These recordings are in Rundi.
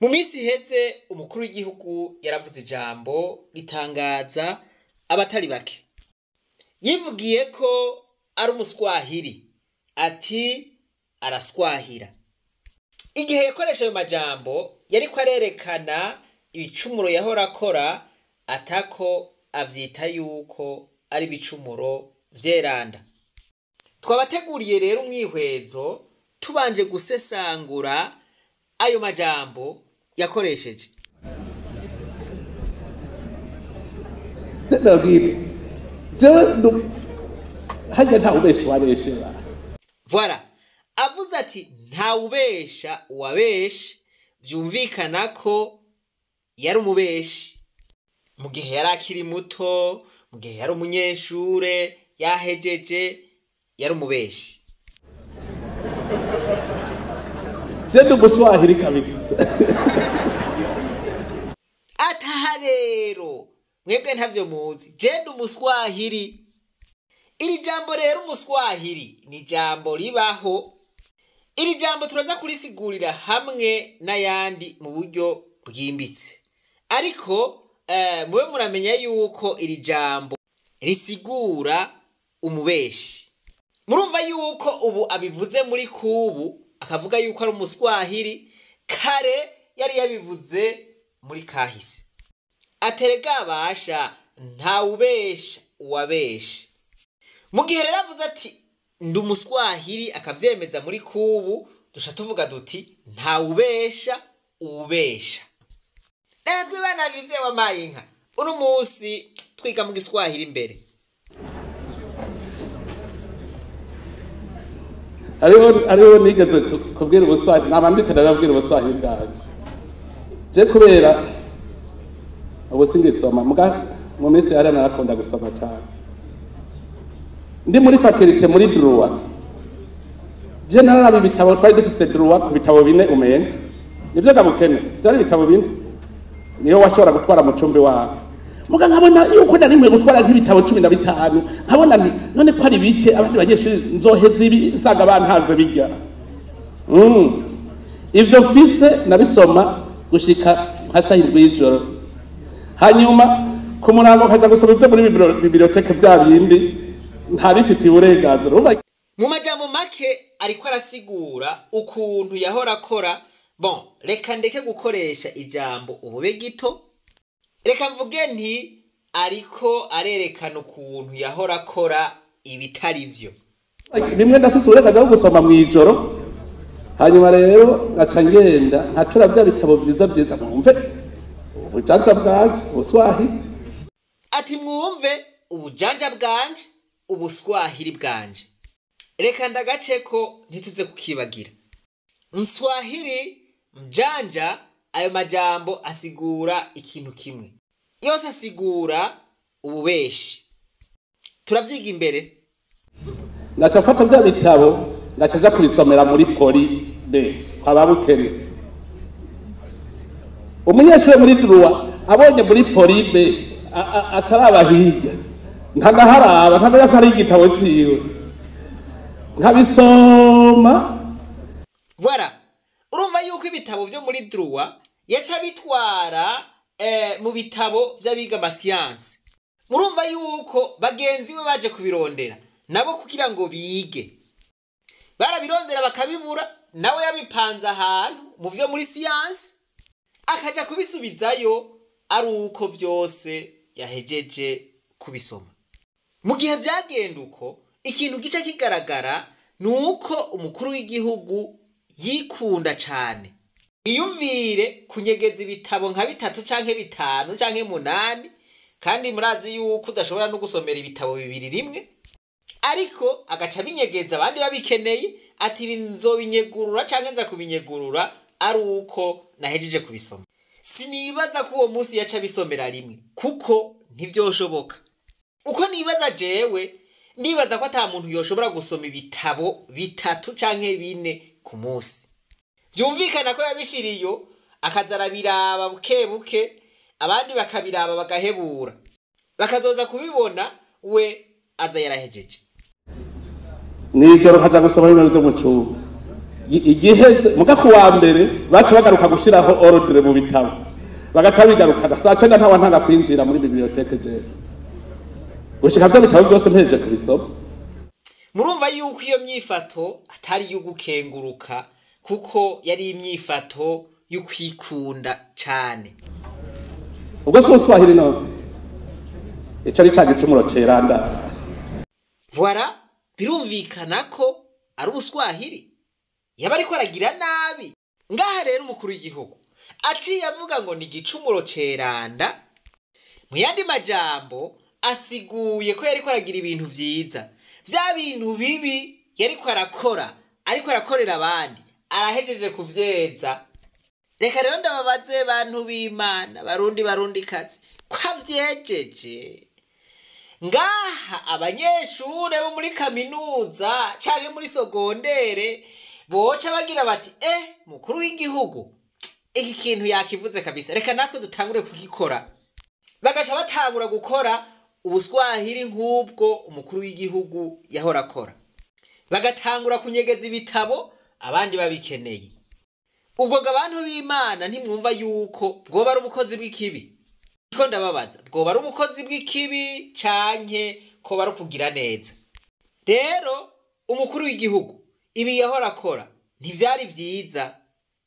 Mu minsi iheze umukuru w'igihugu yaravuze ijambo ritangaza abatari bake. Yivugiye ko ari umuswahili, ati araswahira. Igihe yakoresha ayo majambo yariko arerekana ibicumuro yahora akora, atako avyita yuko ari ibicumuro vyeranda. Twabateguriye rero umwihwezo tubanje gusesangura ayo majambo yakoresheje. Voilà, avuze ati ntawubesha uwabeshe, vyumvikana ko yari umubeshi. Mu gihe yari akiri muto, mu gihe yari umunyeshure, yahejeje, yari umubeshi. Jenda ubuswahili kabisa. Ataha rero, mwebwe ntavyo muzi, jenda umuswahili. Iri jambo rero umuswahili ni jambo ribaho. Iri jambo turaza kurisigurira hamwe n'ayandi mu buryo bwimbitse. Ariko mube muramenya yuko iri jambo risigura umubeshi. Murumva yuko ubu abivuze muri kubu, akavuga yuko ari umuswahili, kare yari yabivuze muri kahise. Aterega abasha ntawubesha uwabeshe. Mu gihe rero avuze ati ndi umuswahili akavyemeza muri kubu, dusha tuvuga duti ntawubesha uwubesha. Reka twibananirize wamaye inka. Uno musi twiga mu giswahili imbere. Ariho nigeze kubwira ubuswahili, nabandika narabwira ubuswahili bwaje. Je kubera ubu singisoma, mu minsi yari narakunda gusoma cyane. Ndi muri faculté muri droit. Je nararabe ibitabo twari dufise droit ku bitabo bine umenye. Nivyo gabukene, byari ibitabo bine. Niyo washobora gutwara mu cumbi wawe. Muga nkabona yuko narimwe gutwara nk'ibitabo 15, nkabona none ko ari bike abandi banyeshuri nzoheza ibi saga bantanze bijya. Ivyo mfise nabisoma gushika hasa y'ijoro. Hanyuma ku murango kaza gusoma ivyo muri bibliothèque bya bindi ntabifitiye uburenganzira. Mu majambo make ariko arasigura ukuntu yahora akora. Bon, reka ndeke gukoresha ijambo ubube gito. Reka mvuge nti ariko arerekana ukuntu yahora akora ibitari vyo. Bimwe ndafise uburenganzira bwo gusoma mu ijoro. Hanyuma rero ngaca ngenda nkatura bya bitabo vyiza mwumve ubujanja bwanje ubuswahili. Ati mwumve ubujanja bwanje ubuswahili bwanje. Reka ndagaceko ntituze kukibagira. Mswahili mjanja, ayo majambo asigura ikintu kimwe. Yose asigura ububeshi. Turavyiga imbere. Ngaca mfata bya bitabo ngaca kubisomera muri poli de kwababukene. Umunyeshure muri droit abonye muri poli de ataraba hirya, ntagaharaba ntamenya ko ari igitabo ciwe, nkabisoma. Voilà, urumva yuko ibitabo vyo muri droit yaca bitwara mu bitabo vy'abiga amasiyansi. Murumva yuko bagenzi we baje kubirondera nabo kugira ngo bige, barabirondera bakabibura, nawe yabipanze ahantu mu vyo muri siyansi, akaja kubisubizayo ari uko vyose yahejeje kubisoma. Mu gihe vyagenda uko, ikintu gica kigaragara nuko umukuru w'igihugu yikunda cane. Iyumvire kunyegeza ibitabo nka 3 canke 5 canke 8, kandi murazi yuko udashobora no gusomera ibitabo 2 rimwe, ariko agaca binyegeza abandi babikeneye, ati binzobinyegurura canke nza kubinyegurura ari uko nahejeje kubisoma. Sinibaza ko uwo munsi yaca bisomera rimwe, kuko ntivyoshoboka. Uko nibaza jewe, ndibaza ko ata muntu yoshobora gusoma ibitabo 3 canke 4 ku munsi. Vyumvikana ko yabishiriyo akazara biraba buke abandi bakabiraba bagahebura, bakazoza kubibona we aza yarahejeje. Nijoro kaza gusoma ibintu byo mu cyumba. igiheze muga ku wa mbere baca bagaruka gushiraho ordre mu bitabo bagaca bigarukana saa 9 ntawa ntanga kwinjira muri bibliothèque je gushika byo bitabo byose mpeje kubisoma. Murumva yuko iyo myifato atari yo gukenguruka kuko yari imyifato yo kwikunda cane. Ubwo so Swahili no ico ari cagicumuro ceranda. Voilà, birumvikana ko ari ubuswahili yaba ariko aragira nabi. Ngaha rero umukuru w'igihugu aciye avuga ngo ni igicumuro ceranda, mu yandi majambo asiguye ko yariko aragira ibintu vyiza. Vya bintu bibi yariko arakora ariko arakorera abandi arahejeje kuvyeza. Reka rero ndababaze bantu b'Imana barundi kazi kwavyejeje. Ngaha abanyeshure bo muri kaminuza canke muri sogondere boca bagira bati mukuru w'igihugu iki kintu yakivuze kabisa, reka natwe dutangure kugikora. Bagaca batangura gukora ubuswahili nk'ubwo umukuru w'igihugu yahora akora, bagatangura kunyegeza ibitabo abandi babikeneye. Ubwo abantu b'Imana ntimwumva yuko bwoba ari ubukozi bw'ikibi? Ko ndababaza, bwoba ari ubukozi bw'ikibi canke ko bari kugira neza? Rero umukuru w'igihugu ibi yahora akora ntivyari vyiza,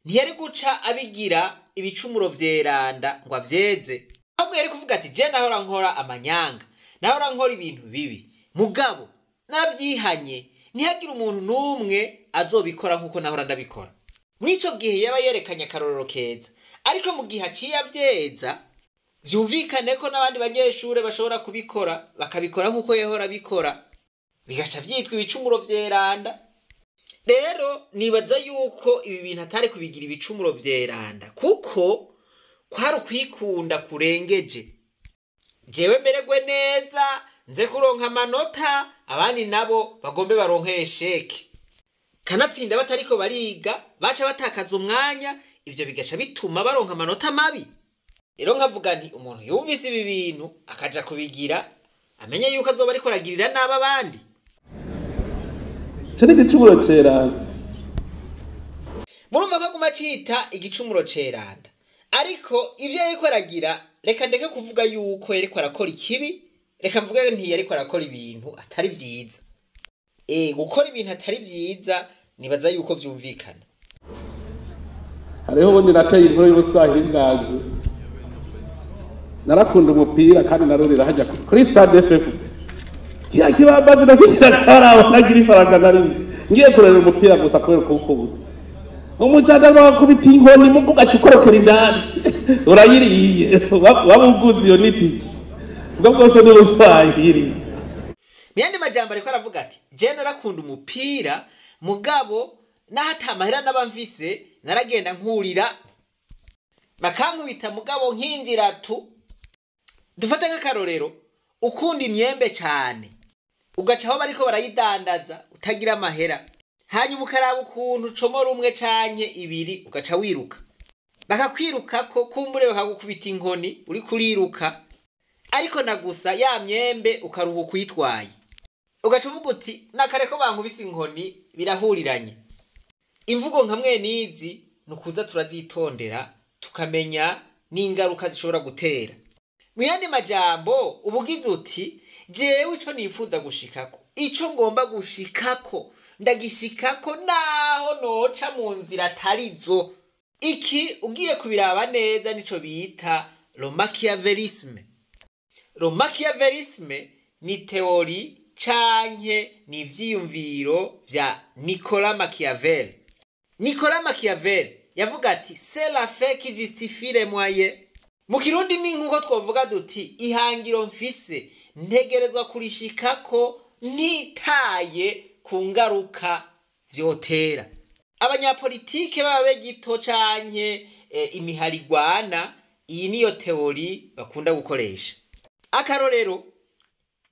ntiyari guca abigira ibicumuro vyeranda ngo avyeze. Ahubwo yari kuvuga ati je nahora nkora amanyanga, nahora nkora ibintu bibi, mugabo naravyihanye, ntihagira umuntu n'umwe azobikora nkuko nahora ndabikora. Mwico gihe yaba yerekanye akarorero keza, ariko mu gihe aciye avyeza vyumvikane ko n'abandi banyeshure bashobora kubikora bakabikora nkuko yahora bikora, bigaca vyitwa ibicumuro vyeranda. Rero nibaza yuko ibi bintu atari kubigira ibicumuro vyeranda kuko kwari ukwikunda kurengeje. Jewe mererwe neza nze kuronka amanota, abandi nabo bagombe baronke esheke, kanatsinda batariko bariga baca batakaza umwanya, ivyo bigaca bituma baronka amanota mabi. Rero nkavuga nti umuntu yumvise ibi bintu akaja kubigira amenye yuko azoba ariko aragirira naba abandi. Cari igicumuro ceranda. Murumva ko guma cita igicumuro ceranda, ariko ivyo yariko aragira, reka ndeke kuvuga yuko yariko arakora ikibi, reka mvuge nti yariko arakora ibintu atari vyiza. Gukora ibintu atari vyiza nibaza yuko vyumvikana. Hariho ubundi nateye inkuru y'ubuswahili bwanje, narakunda umupira kandi narurira hajya kuri stade FF. Kibambazi nakwira karabo nagira ifaranga nari ngiye kurera umupira gusa kubera kuko umujana wakubita inkoni muvuga kikorokera indani urayiriye wabuguzi yo nitiki ubwo bwose n'ubuswahili. Miyandi majambo ariko aravuga ati je narakunda umupira mugabo nahata amahera n'abamvise naragenda nkurira bakankubita mugabo nkinjira tu. Dufate nk'akarorero, ukunda imyembe cyane ugaca aho bariko barayidandaza utagira amahera, hanyuma ukaraba ukuntu ucomora umwe canke ibiri ugaca wiruka, bakakwirukako kumbure bakagukubita inkoni uri kuriruka, ariko nagusa ya myembe ukaruhuka kuyitwaye, ugaca uvuga uti nakareko bankubise inkoni birahuriranye. Imvugo nka mwenizi nukuza turazitondera tukamenya n'ingaruka zishobora gutera. Muyandi majambo ubugize uti jewe ico nifuza gushikako, ico ngomba gushikako ndagishikako naho noca mu nzira atarizo. Iki ugiye kubiraba neza nico bita Machiavellisme. Machiavellisme ni teori canke ni ivyiyumviro vya Nicolas Machiavel. Nicolas Machiavel yavuga ati c'est la fin qui justifie les moyens. Mu Kirundi ni nkuko twovuga duti ihangiro mfise ntegerezwa kurishikako ntitaye ku ngaruka vyotera. Abanyapolitike babe gito canke imiharigwana, iyi niyo teori bakunda gukoresha. Akarorero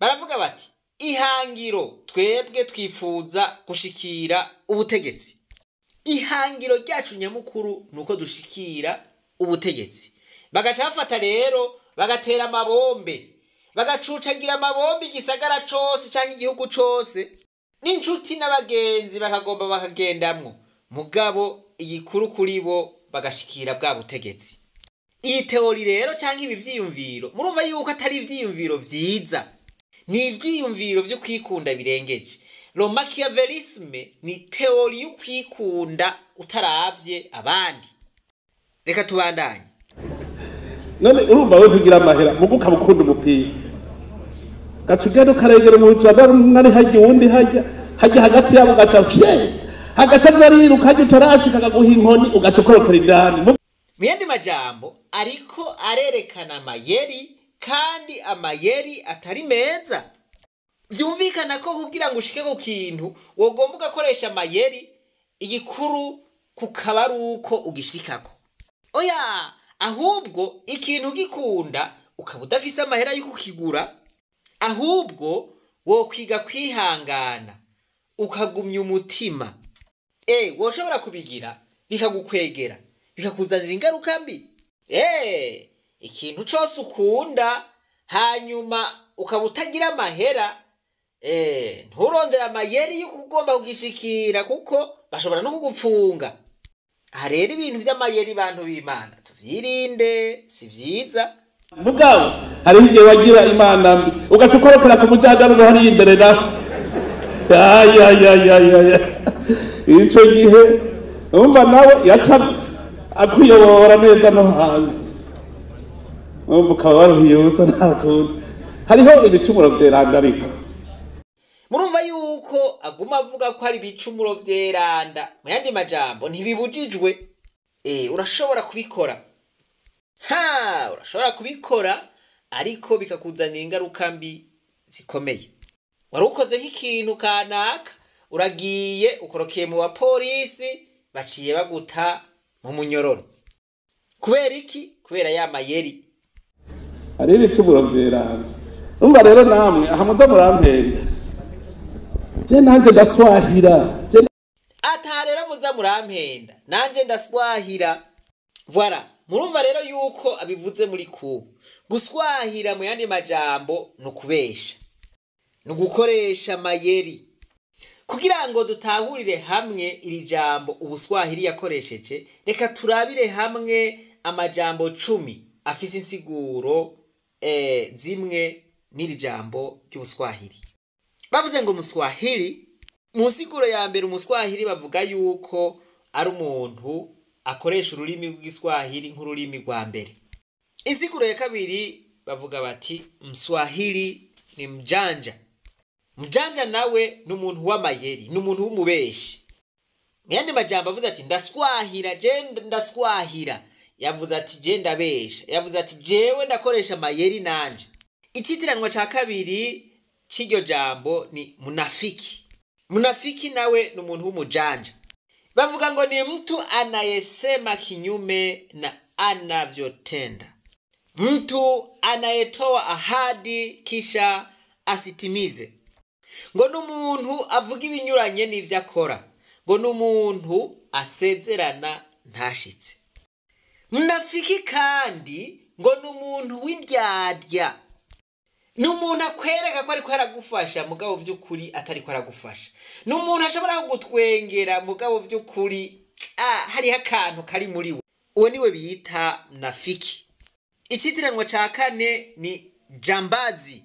baravuga bati ihangiro twebwe twifuza gushikira ubutegetsi. Ihangiro ryacu nyamukuru nuko dushikira ubutegetsi. Bagaca bafata rero bagatera amabombe, bagacucagira amabombe igisagara cose canke igihugu cose, n'inshuti n'abagenzi bakagomba bakagendamwo mugabo igikuru kuri bo bagashikira bwa butegetsi. Iyi teori rero canke ibi vyiyumviro murumva yuko atari ivyiyumviro vyiza, ni ivyiyumviro vyo kwikunda birengeje. Lo Machiavellisme ni teori yo kwikunda utaravye abandi. Reka tubandanye. none urumva we kugira amahera mugu ukabukunda umupira gacugendo karegera mu bujana nari hajya uwundi hajya hagati yabo gaca hagaca zariruka hajya utarashika akaguha inkoni ugaca ukorokera indani. Muyandi majambo ariko arerekana amayeri, kandi amayeri atari meza. Vyumvikana ko kugira ngo ushike ku kintu wogomba ugakoresha amayeri, igikuru kukaba ari uko ugishikako. Oya, ahubwo ikintu ugikunda ukaba udafise amahera yo kukigura, ahubwo wokwiga kwihangana ukagumya umutima. Woshobora kubigira bikagukwegera bikakuzanira ingaruka mbi. Ikintu cyose ukunda hanyuma ukaba utagira amahera, nturondera amayeri yuko ugomba kugishikira kuko bashobora no kugupfunga. Aha rero ibintu vy'amayeri bantu b'Imana tuvyirinde, si vyiza. Mugabo hariho igihe wagira imana mbi ugaca ukorokera ku mujandaro hari imbere nawe ico gihe umva nawe yaca akuyobora neza no hanze, umva ukaba waruhiye ubusa nta kundi. Hariho ibicumuro vyeranda ariko murumva yuko aguma avuga ko ari ibicumuro vyeranda. Mu yandi majambo ntibibujijwe. Urashobora kubikora, urashobora kubikora ariko bikakuzanira ingaruka mbi zikomeye. Wari ukoze nk'ikintu kanaka, uragiye ukorokeye mu bapolisi, baciye baguta mu munyororo. Kubera iki? Kubera ya mayeri. hari ibicumuro vyeranda. Umva rero namwe aha muza murampenda je nanje ndaswahira Ata rero muza murampenda nanje ndaswahira. Voilà, murumva rero yuko abivuze muri guswahira mu yandi majambo nukubesha, nugukoresha mayeri. Kugira ngo dutahurire hamwe iri jambo ubuswahili yakoresheje, reka turabire hamwe amajambo 10 afise insiguro zimwe n'iri jambo ry'ubuswahili. Bavuze ngo umuswahili, mu nsiguro ya mbere umuswahili bavuga yuko ari umuntu akoresha ururimi rw'Igiswahili nk'ururimi rwa mbere. Insiguro ya kabiri bavuga bati mswahili ni mjanja. Mjanja nawe ni umuntu w'amayeri, ni umuntu w'umubeshi. Muyandi majambo avuze ati ndaswahira, ndaswahira. Yavuze ati je ndabesha. Yavuze ati jewe ndakoresha amayeri nanje. Icitiranwa ca kabiri c'iryo jambo ni munafiki. Munafiki nawe ni umuntu w'umujanja. Bavuga ngo ni mtu anayesema kinyume na anavyotenda. Mtu anayetoa ahadi kisha asitimize. Ngo n'umuntu avuga ibinyuranye n'ivyo akora. Ngo n'umuntu asezerana ntashitse. Munafiki kandi ngo n'umuntu w'indyarya. N'umuntu akwereka ko ariko aragufasha mugabo vy'ukuri atari ko aragufasha. N'umuntu ashobora kugutwengera mugabo vy'ukuri hari akantu kari muri we. Uwo niwe biyita munafiki. Icitiranwa ca kane ni jambazi.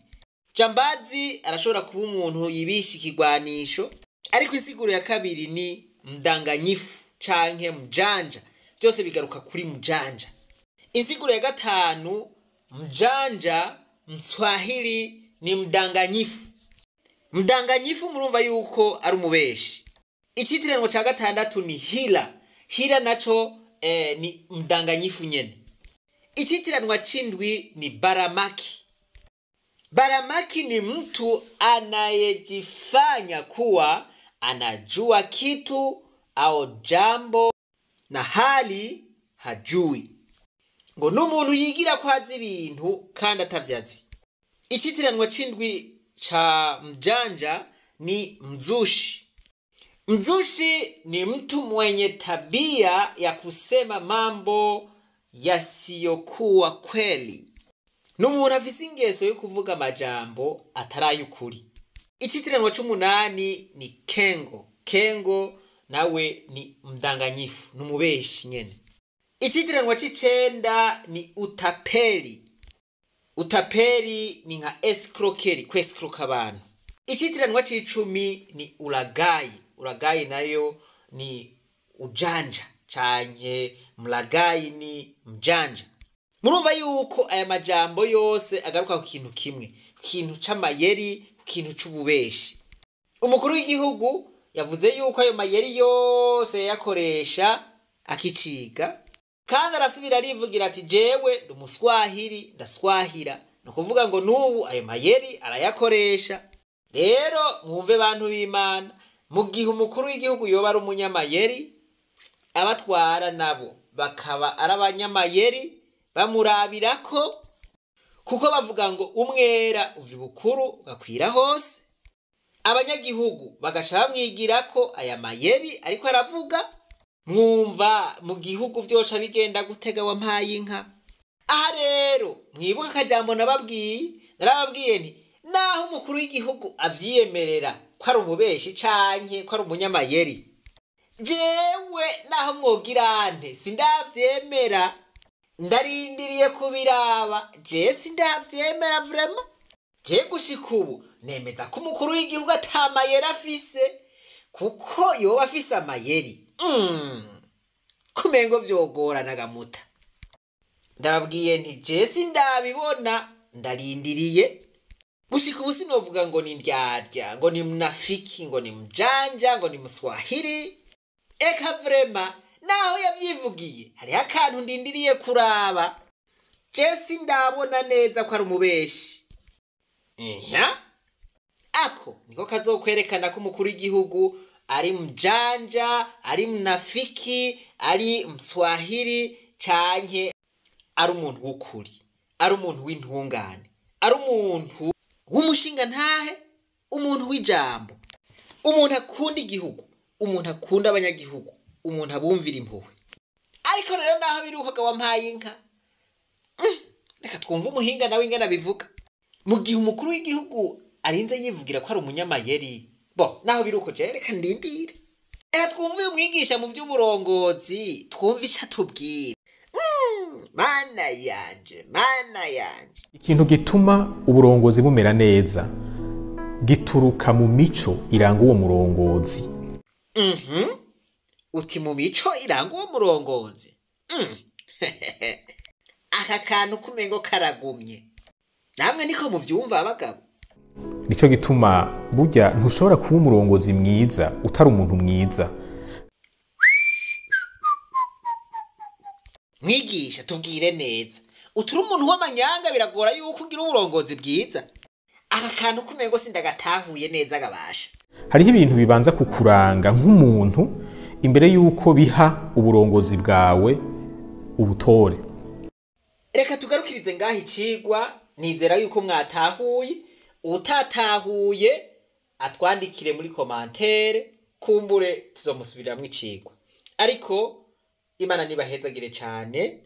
Jambazi arashobora kuba umuntu yibisha ikigwanisho, ariko insiguro ya kabiri ni mdanganyifu canke mjanja. Byose bigaruka kuri mjanja. Insiguro ya gatanu mjanja, mswahili ni mdanganyifu. Mdanganyifu murumva yuko ari umubeshi. Icitiranwa ca gatandatu ni hila. Hila naco ni mdanganyifu nyene. Icitiranwa c'indwi ni baramaki. Baramaki ni mtu anayejifanya kuwa anajua kitu au jambo na hali hajui. Ngo n'umuntu yigira ko azi ibintu kandi atavyazi. Icitiranwa c'indwi cha mjanja ni mzushi. Mzushi ni mtu mwenye tabia ya kusema mambo yasiyokuwa kweli. N'umuntu afise ingeso yo kuvuga amajambo atarayukuri. Icitiranwa c'umunani ni kengo. Kengo nawe ni mdanganyifu, numubeshi nyene. Icitiranwa c'icenda ni utapeli. Utapeli ni nka escroquerie, kwescroka abantu. Icitiranwa c'icumi ni uragayi. Uragayi nayo ni ujanja canke mlagayi ni mjanja. Murumva yuko aya majambo yose agaruka ku kintu kimwe, ku kintu c'amayeri, ku kintu c'ububeshi. Umukuru w'igihugu yavuze yuko ayo mayeri yose yakoresha akiciga, kandi arasubira arivugira ati jewe ndi umuswahili ndaswahira, no kuvuga ngo nubu ayo mayeri arayakoresha. Rero mwumve bantu b'Imana, mu gihe umukuru w'igihugu yoba ari umunyamayeri, abatwara nabo bakaba ari abanyamayeri bamurabirako, kuko bavuga ngo umwera uvi bukuru ugakwira hose. Abanyagihugu bagasha bamwigirako aya mayeri ariko aravuga. Mwumva mu gihugu vyosha bigenda gutega wampaye inka. Aha rero mwibuka akajambo narababwiye nti naho umukuru w'igihugu avyiyemerera ko ari umubeshi canke ko ari umunyamayeri, jewe naho mwogirante sindavyemera, ndarindiriye kubiraba. Je sindavyemera vraiment. Je gushika ubu nemeza ko umukuru w'igihugu atamayeri afise, kuko yoba afise amayeri kumengo vyogorana gamuta. Ndababwiye nti je sindabibona, ndarindiriye. Gushika ubu sinovuga ngo ni ndyarya, ngo ni mnafiki, ngo ni mjanja, ngo ni muswahili. Eka vrema naho yavyivugiye hariho akantu ndindiriye kuraba. Je sindabona neza ko ari umubeshi. Ako niko kazokwerekana ko umukuru w'igihugu ari mjanja, ari mnafiki, ari mswahili canke ari umuntu w'ukuri, ari umuntu w'intungane, ari umuntu w'umushinga ntahe, umuntu w'ijambo, umuntu akunda igihugu, umuntu akunda abanyagihugu, umuntu abumvira impuhwe. Ariko rero naho birukaga wampaye inka, reka twumve umuhinga nawe ingana bivuga. Mu gihe umukuru w'igihugu arinze yivugira ko ari umunyamayeri, naho biruko je reka ndindire. Reka twumve uyu mwigisha mu vy'uburongozi, twumve ico atubwira. Mana yanje. Ikintu gituma uburongozi bumera neza gituruka mu mico iranga uwo murongozi. Uti mu mico iranga uwo murongozi? Aka kantu kumengo karagumye. Namwe niko muvyumva abagabo? Nico gituma burya ntushobora kuba umurongozi mwiza utari umuntu mwiza. Mwigisha tubwire neza, uturi umuntu w'amanyanga biragora yuko ugira uburongozi bwiza? Aka kantu kumengo sindagatahuye neza gabasha. Hariho ibintu bibanza kukuranga nk'umuntu imbere yuko biha uburongozi bwawe ubutore. Reka tugarukirize ngaho icigwa, nizera yuko mwatahuye. Utatahuye atwandikire muri commentaire, kumbure tuzomusubiramwo icigwa. Ariko Imana nibahezagire cane,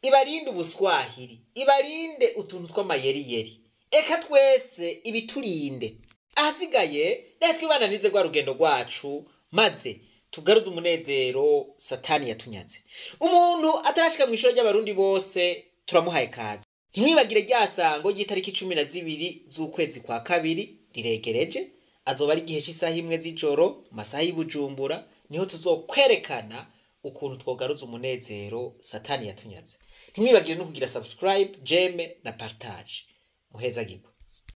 ibarinde ubuswahili, ibarinde utuntu tw'amayeri. Eka twese ibiturinde. Ahasigaye reka twibananize rwa rugendo rwacu, maze tugaruze umunezero Satani yatunyaze. Umuntu atarashika mw'ishuri ry'abarundi bose turamuhaye kazi. Ntimwibagire ryasango ry'itariki 12 z'ukwezi kwa kabiri riregereje. Azoba ari igihe cy'isaha 1 z'ijoro masaha y'Ibujumbura, niho tuzokwerekana ukuntu twogaruza umunezero Satani yatunyaze. Ntimwibagire no kugira subscribe, jeme na partage. Muhezagirwe.